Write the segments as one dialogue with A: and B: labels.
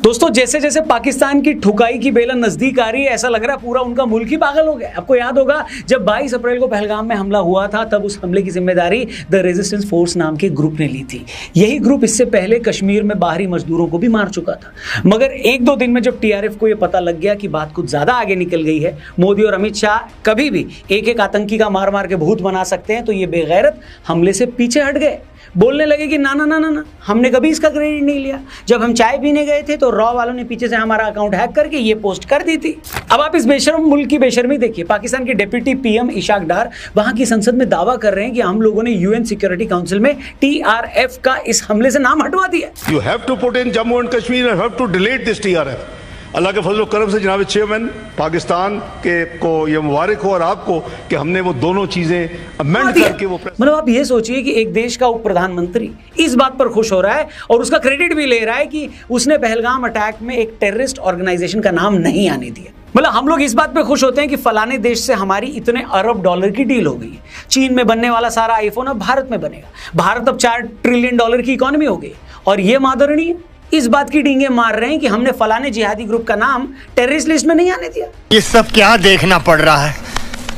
A: दोस्तों जैसे जैसे पाकिस्तान की ठुकाई की बेला नजदीक आ रही है, ऐसा लग रहा है पूरा उनका मुल्क ही पागल हो गया। आपको याद होगा जब 22 अप्रैल को पहलगाम में हमला हुआ था, तब उस हमले की जिम्मेदारी द रेजिस्टेंस फोर्स नाम के ग्रुप ने ली थी। यही ग्रुप इससे पहले कश्मीर में बाहरी मजदूरों को भी मार चुका था। मगर एक दो दिन में जब टीआरएफ को यह पता लग गया कि बात कुछ ज्यादा आगे निकल गई है, मोदी और अमित शाह कभी भी एक एक आतंकी का मार मार के भूत बना सकते हैं, तो ये बेगैरत हमले से पीछे हट गए। बोलने लगे कि ना ना ना ना ना, हमने कभी इसका क्रेडिट नहीं लिया। जब हम चाय पीने गए थे तो रॉ वालों ने पीछे से हमारा अकाउंट हैक करके ये पोस्ट कर दी थी। अब आप इस बेशर्म मुल्क की बेशर्मी देखिए। पाकिस्तान के डिप्टी पीएम इशाक डार वहां की संसद में दावा कर रहे हैं कि हम लोगों ने यूएन सिक्योरिटी काउंसिल में टीआरएफ का इस हमले से नाम हटवा दिया।
B: You have to put in Jammu and Kashmir and have to delete this TRF. Allah के फजल करम से जनाब चेयरमैन पाकिस्तान के को ये मुबारक हो और आपको कि हमने वो दोनों चीजें अमेंड करके वो
A: मतलब आप ये सोचिए कि एक देश का उप प्रधानमंत्री इस बात पर खुश हो रहा है और उसका क्रेडिट भी ले रहा है कि उसने पहलगाम अटैक में एक टेररिस्ट ऑर्गेनाइजेशन का नाम नहीं आने दिया। मतलब हम लोग इस बात पे खुश होते हैं कि फलाने देश से हमारी इतने अरब डॉलर की डील हो गई है। चीन में बनने वाला सारा आईफोन अब भारत में बनेगा। भारत अब 4 ट्रिलियन डॉलर की इकोनॉमी हो गई और ये मादरणी इस बात की डींगे मार रहे हैं कि हमने फलाने जिहादी ग्रुप का नाम टेररिस्ट लिस्ट में नहीं आने दिया।
C: ये सब क्या देखना पड़ रहा है?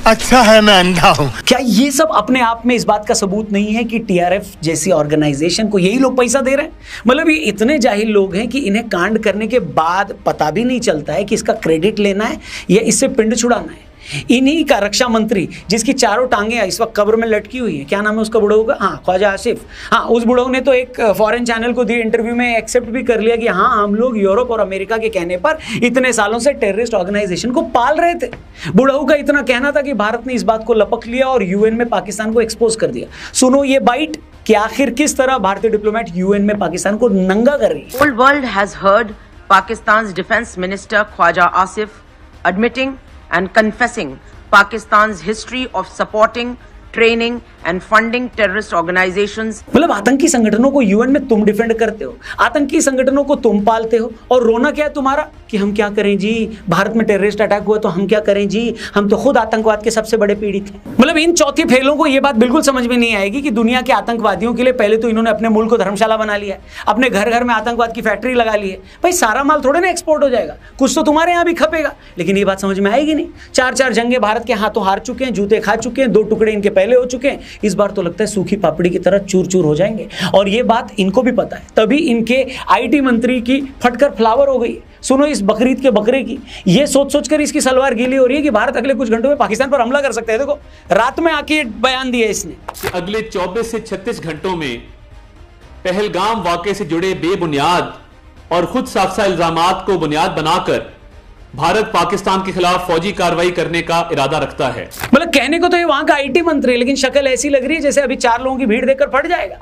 C: अच्छा है मैं अंधा हूं।
A: क्या ये सब अपने आप में इस बात का सबूत नहीं है कि टीआरएफ जैसी ऑर्गेनाइजेशन को यही लोग पैसा दे रहे हैं? मतलब ये इतने जाहिल लोग हैं कि इन्हें कांड करने के बाद पता भी नहीं चलता है कि इसका क्रेडिट लेना है या इससे पिंड छुड़ाना है। इन्हीं का रक्षा मंत्री, जिसकी चारों टांगे इस वक्त कब्र में लटकी हुई है, क्या नाम है उसका बुढ़ऊ का? हाँ, ख्वाजा आसिफ। हाँ, उस बुढ़ऊ ने तो एक फॉरेन चैनल को दिए इंटरव्यू में एक्सेप्ट भी कर लिया कि हाँ, हम लोग यूरोप और अमेरिका के कहने पर इतने सालों से टेररिस्ट ऑर्गेनाइजेशन को पाल रहे थे। बुढ़ऊ का इतना कहना था कि भारत ने इस बात को लपक लिया और यूएन में पाकिस्तान को एक्सपोज कर दिया। सुनो ये बाइट कि आखिर किस तरह भारतीय डिप्लोमेट यूएन में पाकिस्तान को नंगा कर रही है।
D: Whole world has heard Pakistan's defense minister Khwaja Asif admitting and confessing Pakistan's history of supporting, training and funding terrorist organizations।
A: मतलब आतंकी संगठनों को यूएन में तुम डिफेंड करते हो, आतंकी संगठनों को तुम पालते हो, और रोना क्या है तुम्हारा कि हम क्या करें जी, भारत में टेररिस्ट अटैक हुआ तो हम क्या करें जी, हम तो खुद आतंकवाद के सबसे बड़े पीड़ित हैं। मतलब इन चौथी फेलों को यह बात बिल्कुल समझ में नहीं आएगी कि दुनिया के आतंकवादियों के लिए पहले तो इन्होंने अपने मुल्क को धर्मशाला बना लिया है, अपने घर घर में आतंकवाद की फैक्ट्री लगा ली है। भाई सारा माल थोड़े ना एक्सपोर्ट हो जाएगा, कुछ तो तुम्हारे यहाँ भी खपेगा। लेकिन ये बात समझ में आएगी नहीं। 4 जंगे भारत के हाथों हार चुके हैं, जूते खा चुके हैं, 2 टुकड़े इनके पहले हो चुके हैं। इस बार तो लगता है सूखी पापड़ी की तरह चूर चूर हो जाएंगे, और ये बात इनको भी पता है। तभी इनके आईटी मंत्री की फटकर फ्लावर हो गई। सुनो इस बकरीद के बकरे की, ये सोच सोच कर इसकी सलवार गीली हो रही है कि भारत अगले कुछ घंटों में पाकिस्तान पर हमला कर सकता है। देखो रात में आके बयान दिया इसने,
E: अगले 24 से 36 घंटों में पहलगाम वाकये से जुड़े बेबुनियाद और खुद साफसा इल्जामात को बुनियाद बनाकर भारत पाकिस्तान के खिलाफ फौजी कार्रवाई करने का इरादा रखता है।
A: मतलब कहने को तो ये वहां का आईटी मंत्री है, लेकिन शक्ल ऐसी लग रही है जैसे अभी 4 लोगों की भीड़ देखकर फट जाएगा।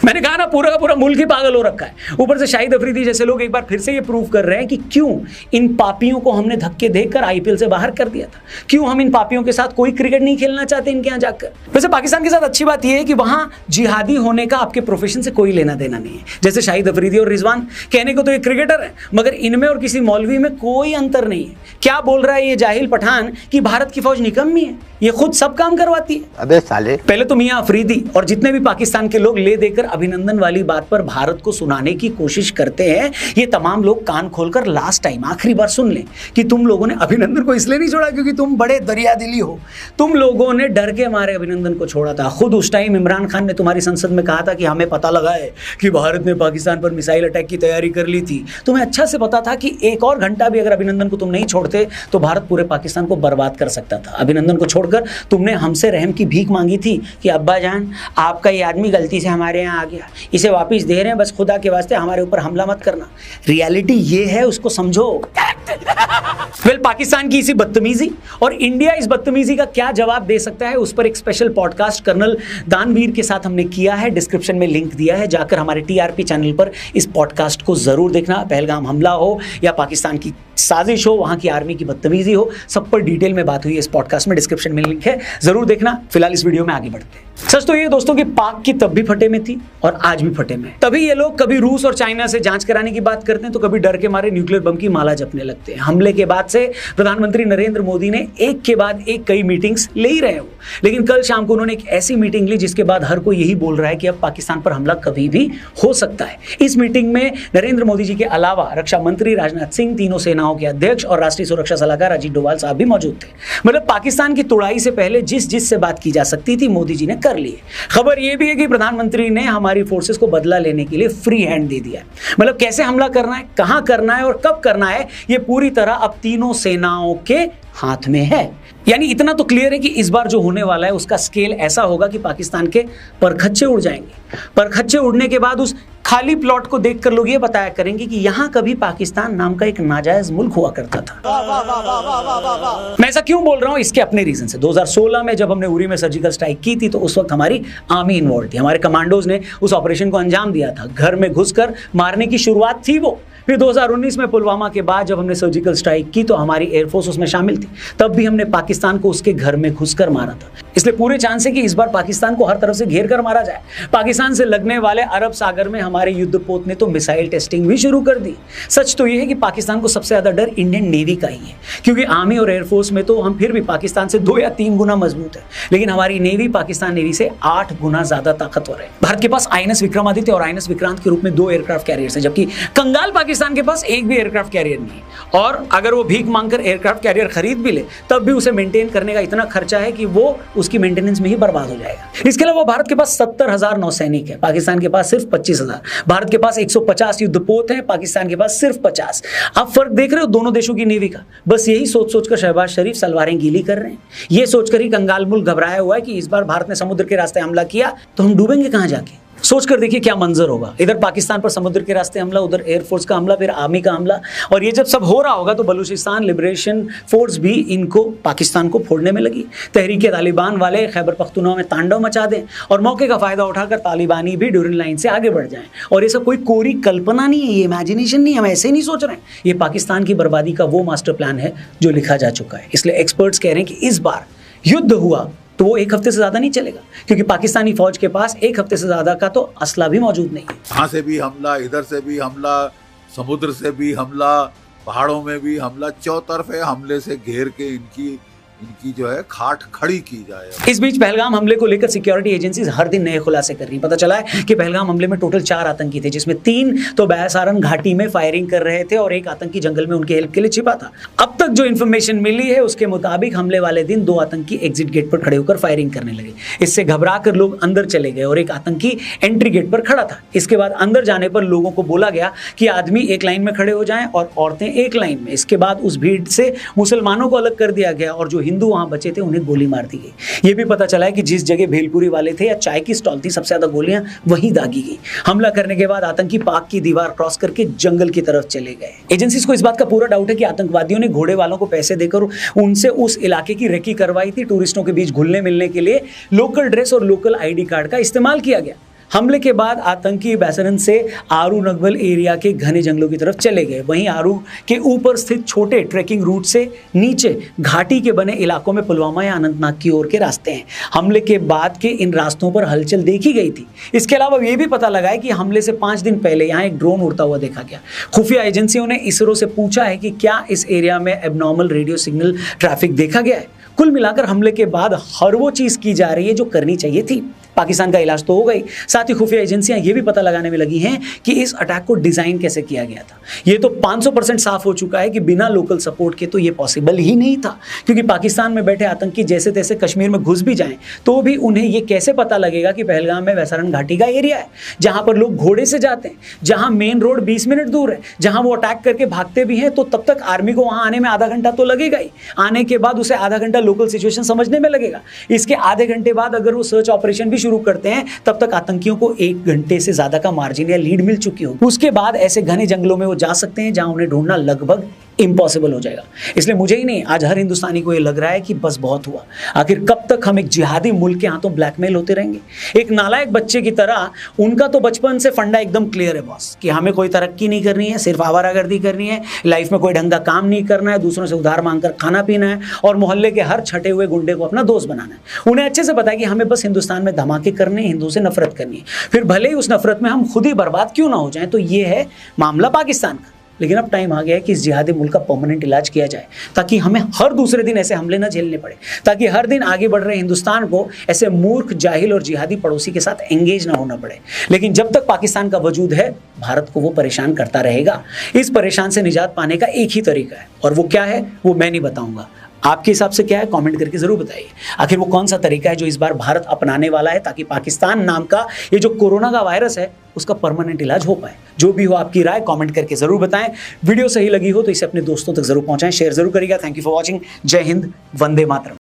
A: मैंने कहा ना, पूरा का पूरा मुल्क ही पागल हो रखा है। ऊपर से शाहिद अफरीदी जैसे लोग एक बार फिर से ये प्रूव कर रहे हैं कि क्यों इन पापियों को हमने धक्के देकर आईपीएल से बाहर कर दिया था, क्यों हम इन पापियों के साथ कोई क्रिकेट नहीं खेलना चाहते इनके यहाँ जाकर। वैसे पाकिस्तान के साथ अच्छी बात यह है कि वहां जिहादी होने का आपके प्रोफेशन से कोई लेना देना नहीं है। जैसे शाहिद अफरीदी और रिजवान कहने को तो ये क्रिकेटर है, मगर इनमें और किसी मौलवी में कोई अंतर नहीं है। क्या बोल रहा है ये जाहिल पठान कि भारत की फौज निकम्मी है, ये खुद सब काम करवाती है।
C: अबे साले,
A: पहले तो मियां अफरीदी और जितने भी पाकिस्तान के लोग ले देकर अभिनंदन वाली बात पर भारत को सुनाने की कोशिश करते हैं, ये तमाम लोग कान खोलकर लास्ट टाइम आखिरी बार सुन लें कि तुम लोगों ने अभिनंदन को इसलिए नहीं छोड़ा क्योंकि तुम बड़े दरियादिली हो। तुम लोगों ने डर के मारे अभिनंदन को छोड़ा था। खुद उस टाइम इमरान खान ने तुम्हारी संसद में कहा था कि हमें पता लगा है कि भारत ने पाकिस्तान पर मिसाइल अटैक की तैयारी कर ली थी। तुम्हें अच्छा से पता था कि एक और घंटा भी अगर अभिनंदन को तुम नहीं छोड़ते तो भारत पूरे पाकिस्तान को बर्बाद कर सकता था। अभिनंदन को छोड़कर तुमने हमसे रहम की भीख मांगी थी कि अब्बा जान, आपका ये आदमी गलती से हमारे यहाँ आ गया, इसे वापस दे रहे हैं, बस खुदा के वास्ते हमारे ऊपर हमला मत करना। रियलिटी ये है, उसको समझो। वेल, पाकिस्तान की इसी बदतमीजी और इंडिया इस बदतमीजी का क्या जवाब दे सकता है, उस पर एक स्पेशल पॉडकास्ट कर्नल दानवीर के साथ हमने किया है। डिस्क्रिप्शन में लिंक दिया है, जाकर हमारे टीआरपी चैनल पर इस पॉडकास्ट को जरूर देखना। पहलगाम हमला हो या पाकिस्तान की साजिश हो, वहां की आर्मी की बदतमीजी हो, सब पर डिटेल में बात हुई है इस पॉडकास्ट में। डिस्क्रिप्शन में लिंक है, जरूर देखना। फिलहाल इस वीडियो में आगे बढ़ते हैं। सच तो ये दोस्तों की पाक की तब भी फटे में थी और आज भी फटे में। तभी ये लोग कभी रूस और चाइना से जांच कराने की बात करते हैं तो कभी डर के मारे न्यूक्लियर बम की माला जपने लगते हैं। लगते हैं। हमले के बाद से प्रधानमंत्री नरेंद्र मोदी ने एक के बाद एक कई मीटिंग्स ले ही रहे हो, लेकिन कल शाम को उन्होंने एक ऐसी मीटिंग ली जिसके बाद हर कोई यही बोल रहा है कि अब पाकिस्तान पर हमला कभी भी हो सकता है। इस मीटिंग में नरेंद्र मोदी जी के अलावा रक्षा मंत्री राजनाथ सिंह, तीनों सेनाओं के अध्यक्ष और राष्ट्रीय सुरक्षा सलाहकार अजीत डोभाल साहब भी मौजूद थे। मतलब पाकिस्तान की तोड़ाई से पहले जिस से बात की जा सकती थी मोदी जी ने कर ली है। खबर यह भी है कि प्रधानमंत्री ने हमारी फोर्सेस को बदला लेने के लिए फ्री हैंड दे दिया है। मतलब कैसे हमला करना है, कहां करना है और कब करना है, यह पूरी तरह अब तीनों सेनाओं के हाथ में है। यानी इतना तो क्लियर है कि इस बार जो होने वाला है उसका स्केल ऐसा होगा कि पाकिस्तान के परखच्चे उड़ जाएंगे। परखच्चे उड़ने के बाद उस खाली प्लॉट को देखकर लोग ये बताया करेंगे कि यहां कभी पाकिस्तान नाम का एक नाजायज मुल्क हुआ करता था। मैं ऐसा क्यों बोल रहा हूं, इसके अपने रीजन से। 2016 में जब हमने उरी में सर्जिकल स्ट्राइक की थी तो उस वक्त हमारी आर्मी इन्वॉल्व थी, हमारे कमांडोज ने उस ऑपरेशन को अंजाम दिया था। घर में घुसकर मारने की शुरुआत थी वो। फिर 2019 में पुलवामा के बाद जब हमने सर्जिकल स्ट्राइक की तो हमारी एयरफोर्स उसमें शामिल थी, तब भी हमने पाकिस्तान को उसके घर में घुसकर मारा था। इसलिए पूरे चांस है कि इस बार पाकिस्तान को हर तरफ से घेर कर मारा जाए। पाकिस्तान से लगने वाले अरब सागर में हमारे युद्धपोत ने तो मिसाइल टेस्टिंग भी शुरू कर दी। सच तो यह है कि पाकिस्तान को सबसे ज्यादा डर इंडियन नेवी का ही है, क्योंकि आर्मी और एयरफोर्स में तो हम फिर भी पाकिस्तान से 2 या 3 गुना मजबूत है, लेकिन हमारी नेवी पाकिस्तान नेवी से 8 गुना ज्यादा ताकतवर है। भारत के पास आईएनएस विक्रमादित्य और आईएनएस विक्रांत के रूप में 2 एयरक्राफ्ट कैरियर्स हैं, जबकि कंगाल पाकिस्तान के पास एक भी एयरक्राफ्ट कैरियर नहीं है। और अगर वो भीख मांगकर एयरक्राफ्ट कैरियर खरीद भी ले तब भी उसे मेंटेन करने का इतना खर्चा है कि वो उसकी मेंटेनेंस में ही बर्बाद हो जाएगा। इसके अलावा भारत के पास 70,000 नौसैनिक है, पाकिस्तान के पास सिर्फ 25,000। भारत के पास 150 युद्धपोत हैं, पाकिस्तान के पास सिर्फ 50। आप फर्क देख रहे हो दोनों देशों की नेवी का। बस यही सोच सोचकर शहबाज शरीफ सलवारें गीली कर रहे हैं। ये सोचकर ही कंगाल मुल्क घबराया हुआ है कि इस बार भारत ने समुद्र के रास्ते हमला किया तो हम डूबेंगे कहां जाके। सोचकर देखिए क्या मंजर होगा, इधर पाकिस्तान पर समुद्र के रास्ते हमला, उधर एयरफोर्स का हमला, फिर आर्मी का हमला। और ये जब सब हो रहा होगा तो बलूचिस्तान लिबरेशन फोर्स भी इनको पाकिस्तान को फोड़ने में लगी। तहरीक तालिबान वाले खैबर पख्तूनख्वा में तांडव मचा दें और मौके का फायदा उठाकर तालिबानी भी ड्यूरिंग लाइन से आगे बढ़ जाएं। और ये सब कोई कोरी कल्पना नहीं है, ये इमेजिनेशन नहीं है, हम ऐसे नहीं सोच रहे हैं। ये पाकिस्तान की बर्बादी का वो मास्टर प्लान है जो लिखा जा चुका है। इसलिए एक्सपर्ट्स कह रहे हैं कि इस बार युद्ध हुआ तो वो 1 हफ्ते से ज्यादा नहीं चलेगा, क्योंकि पाकिस्तानी फौज के पास 1 हफ्ते से ज्यादा का तो असला भी मौजूद नहीं है।
F: यहाँ से भी हमला, इधर से भी हमला, समुद्र से भी हमला, पहाड़ों में भी हमला, चौतरफे हमले से घेर के इनकी जो है खाट खड़ी की जाए।
A: इस बीच पहलगाम हमले को लेकर सिक्योरिटी एजेंसीज हर दिन नए खुलासे कर रही हैं। पता चला है कि पहलगाम हमले में टोटल 4 आतंकी थे, जिसमें 3 तो बैसारन घाटी में फायरिंग कर रहे थे और एक आतंकी जंगल में उनकी हेल्प के लिए छिपा था। अब तक जो इन्फॉर्मेशन मिली है उसके मुताबिक हमले वाले दिन 2 आतंकी एग्जिट गेट पर खड़े होकर फायरिंग करने लगे। इससे घबरा कर लोग अंदर चले गए और एक आतंकी एंट्री गेट पर खड़ा था। इसके बाद अंदर जाने पर लोगों को बोला गया कि आदमी एक लाइन में खड़े हो जाएं और औरतें एक लाइन में। इसके बाद उस भीड़ से मुसलमानों को अलग कर दिया गया और जो हिंदू वहां बचे थे उन्हें गोली मार दी गई। यह भी पता चला है कि जिस जगह भेलपुरी वाले थे या चाय की स्टॉल थी, सबसे ज्यादा गोलियां वहीं दागी गई। हमला करने के बाद आतंकी पाक की दीवार क्रॉस करके जंगल की तरफ चले गए। एजेंसीज को इस बात का पूरा डाउट है कि आतंकवादियों ने घोड़े वालों को पैसे देकर उनसे उस इलाके की रेकी करवाई थी। टूरिस्टों के बीच घुलने मिलने के लिए लोकल ड्रेस और लोकल आईडी कार्ड का इस्तेमाल किया गया। हमले के बाद आतंकी बैसरन से आरू नगबल एरिया के घने जंगलों की तरफ चले गए। वहीं आरू के ऊपर स्थित छोटे ट्रैकिंग रूट से नीचे घाटी के बने इलाकों में पुलवामा या अनंतनाग की ओर के रास्ते हैं। हमले के बाद के इन रास्तों पर हलचल देखी गई थी। इसके अलावा यह भी पता लगा है कि हमले से 5 दिन पहले यहाँ एक ड्रोन उड़ता हुआ देखा गया। खुफिया एजेंसियों ने इसरो से पूछा है कि क्या इस एरिया में एबनॉर्मल रेडियो सिग्नल ट्रैफिक देखा गया है। कुल मिलाकर हमले के बाद हर वो चीज की जा रही है जो करनी चाहिए थी। पाकिस्तान का इलाज तो हो गई, साथ ही खुफिया एजेंसियां ये भी पता लगाने में लगी हैं कि इस अटैक को डिजाइन कैसे किया गया था। ये तो 500% साफ हो चुका है कि बिना लोकल सपोर्ट के तो ये पॉसिबल ही नहीं था, क्योंकि पाकिस्तान में बैठे आतंकी जैसे तैसे कश्मीर में घुस भी जाएं तो भी उन्हें ये कैसे पता लगेगा कि पहलगाम में वैसारन घाटी का एरिया है, जहां पर लोग घोड़े से जाते हैं, जहां मेन रोड 20 मिनट दूर है, जहां वो अटैक करके भागते भी हैं तो तब तक आर्मी को वहां आने में आधा घंटा तो लगेगा ही। आने के बाद उसे आधा घंटा लोकल सिचुएशन समझने में लगेगा। इसके आधे घंटे बाद अगर वो सर्च ऑपरेशन भी शुरू करते हैं तब तक आतंकियों को 1 घंटे से ज्यादा का मार्जिन या लीड मिल चुकी हो। उसके बाद ऐसे घने जंगलों में वो जा सकते हैं जहां उन्हें ढूंढना लगभग इम्पॉसिबल हो जाएगा। इसलिए मुझे ही नहीं, आज हर हिंदुस्तानी को ये लग रहा है कि बस बहुत हुआ। आखिर कब तक हम एक जिहादी मुल्क के हाथों ब्लैकमेल होते रहेंगे? एक नालायक बच्चे की तरह उनका तो बचपन से फंडा एकदम क्लियर है बॉस, कि हमें कोई तरक्की नहीं करनी है, सिर्फ आवारागर्दी करनी है, लाइफ में कोई ढंग का काम नहीं करना है, दूसरों से उधार मांगकर खाना पीना है और मोहल्ले के हर छठे हुए गुंडे को अपना दोस्त बनाना है। उन्हें अच्छे से पता है कि हमें बस हिंदुस्तान में धमाके करने, हिंदुओं से नफरत करनी है, फिर भले ही उस नफरत में हम खुद ही बर्बाद क्यों ना हो जाएं। तो ये है मामला पाकिस्तान का। लेकिन अब टाइम आ गया है कि इस जिहादी मुल्क का परमानेंट इलाज किया जाए, ताकि हमें हर दूसरे दिन ऐसे हमले न झेलने पड़े, ताकि हर दिन आगे बढ़ रहे हिंदुस्तान को ऐसे मूर्ख, जाहिल और जिहादी पड़ोसी के साथ एंगेज ना होना पड़े। लेकिन जब तक पाकिस्तान का वजूद है, भारत को वो परेशान करता रहेगा। इस परेशान से निजात पाने का एक ही तरीका है, और वो क्या है वो मैं नहीं बताऊंगा। आपके हिसाब से क्या है, कमेंट करके जरूर बताइए। आखिर वो कौन सा तरीका है जो इस बार भारत अपनाने वाला है, ताकि पाकिस्तान नाम का ये जो कोरोना का वायरस है उसका परमानेंट इलाज हो पाए। जो भी हो आपकी राय कमेंट करके जरूर बताएं। वीडियो सही लगी हो तो इसे अपने दोस्तों तक जरूर पहुंचाएं, शेयर जरूर करिएगा। Thank you for watching. जय हिंद, वंदे मातरम।